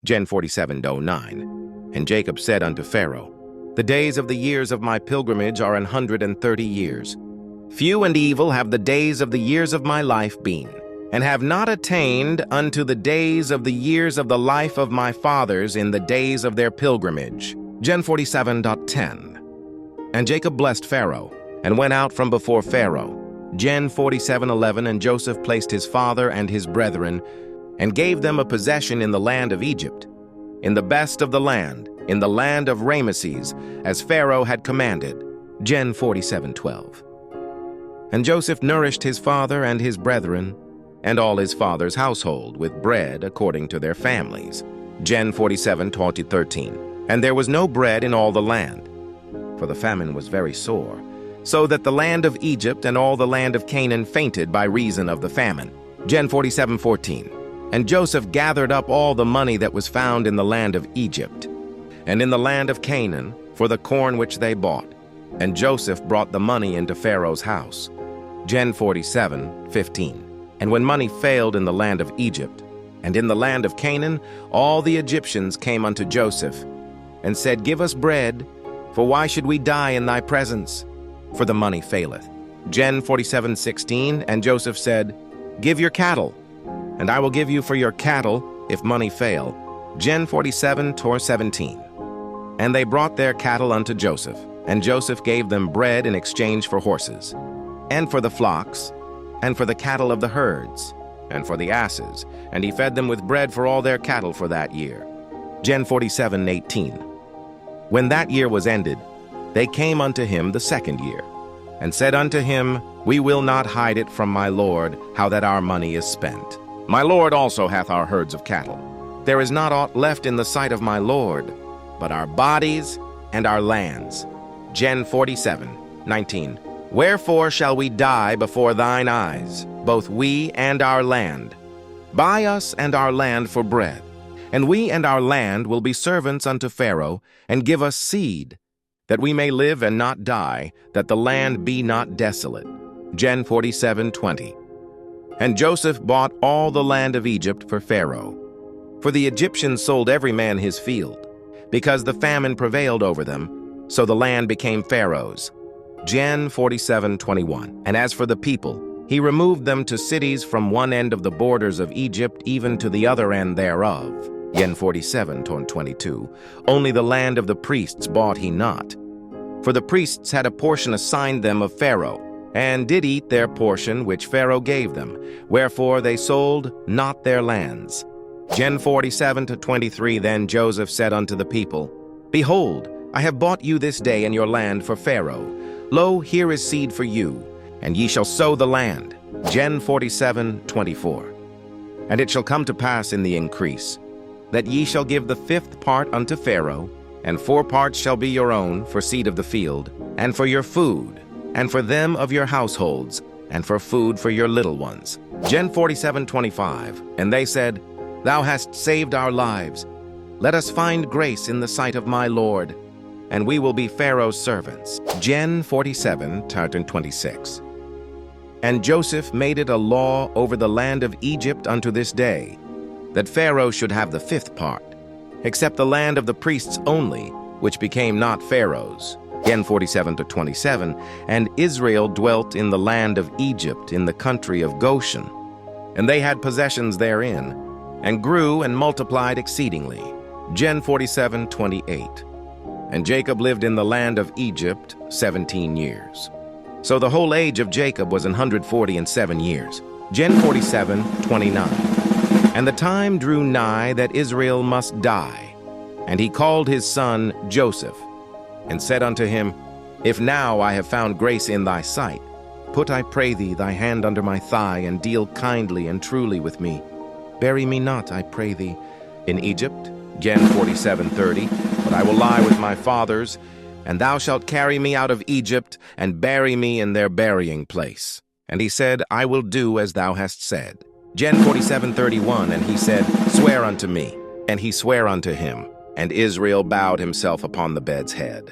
Gen 47:09. And Jacob said unto Pharaoh, The days of the years of my pilgrimage are 130 years. Few and evil have the days of the years of my life been, and have not attained unto the days of the years of the life of my fathers in the days of their pilgrimage. Gen 47:10. And Jacob blessed Pharaoh, and went out from before Pharaoh. Gen 47:11. And Joseph placed his father and his brethren, and gave them a possession in the land of Egypt, in the best of the land, in the land of Rameses, as Pharaoh had commanded. Gen 47:12. And Joseph nourished his father and his brethren, and all his father's household, with bread according to their families. Gen 47:13. And there was no bread in all the land, for the famine was very sore, so that the land of Egypt and all the land of Canaan fainted by reason of the famine. Gen 47:14. And Joseph gathered up all the money that was found in the land of Egypt, and in the land of Canaan, for the corn which they bought. And Joseph brought the money into Pharaoh's house. Gen 47:15. And when money failed in the land of Egypt, and in the land of Canaan, all the Egyptians came unto Joseph, and said, Give us bread, for why should we die in thy presence? For the money faileth. Gen 47:16. And Joseph said, Give your cattle, and I will give you for your cattle, if money fail. Gen 47:17. And they brought their cattle unto Joseph, and Joseph gave them bread in exchange for horses, and for the flocks, and for the cattle of the herds, and for the asses, and he fed them with bread for all their cattle for that year. Gen 47:18. When that year was ended, they came unto him the second year, and said unto him, We will not hide it from my lord, how that our money is spent. My lord also hath our herds of cattle. There is not aught left in the sight of my lord, but our bodies and our lands. Gen 47:19. Wherefore shall we die before thine eyes, both we and our land? Buy us and our land for bread, and we and our land will be servants unto Pharaoh, and give us seed, that we may live and not die, that the land be not desolate. Gen 47:20. And Joseph bought all the land of Egypt for Pharaoh. For the Egyptians sold every man his field, because the famine prevailed over them, so the land became Pharaoh's. Gen 47:21. And as for the people, he removed them to cities from one end of the borders of Egypt even to the other end thereof. Gen 47:22. Only the land of the priests bought he not. For the priests had a portion assigned them of Pharaoh, and did eat their portion which Pharaoh gave them, wherefore they sold not their lands. Gen 47:23. Then Joseph said unto the people, Behold, I have bought you this day and your land for Pharaoh. Lo, here is seed for you, and ye shall sow the land. Gen 47:24. And it shall come to pass in the increase, that ye shall give the 5th part unto Pharaoh, and 4 parts shall be your own for seed of the field, and for your food, and for them of your households, and for food for your little ones. Gen 47:25. And they said, Thou hast saved our lives. Let us find grace in the sight of my Lord, and we will be Pharaoh's servants. Gen 47:26. And Joseph made it a law over the land of Egypt unto this day, that Pharaoh should have the 5th part, except the land of the priests only, which became not Pharaoh's. Gen 47:27. And Israel dwelt in the land of Egypt, in the country of Goshen, and they had possessions therein, and grew and multiplied exceedingly. Gen 47:28. And Jacob lived in the land of Egypt 17 years. So the whole age of Jacob was 147 years. Gen 47:29. And the time drew nigh that Israel must die. And he called his son Joseph, and said unto him, If now I have found grace in thy sight, put, I pray thee, thy hand under my thigh, and deal kindly and truly with me. Bury me not, I pray thee, in Egypt. Gen 47:30. But I will lie with my fathers, and thou shalt carry me out of Egypt, and bury me in their burying place. And he said, I will do as thou hast said. Gen 47:31. And he said, Swear unto me. And he sware unto him, and Israel bowed himself upon the bed's head.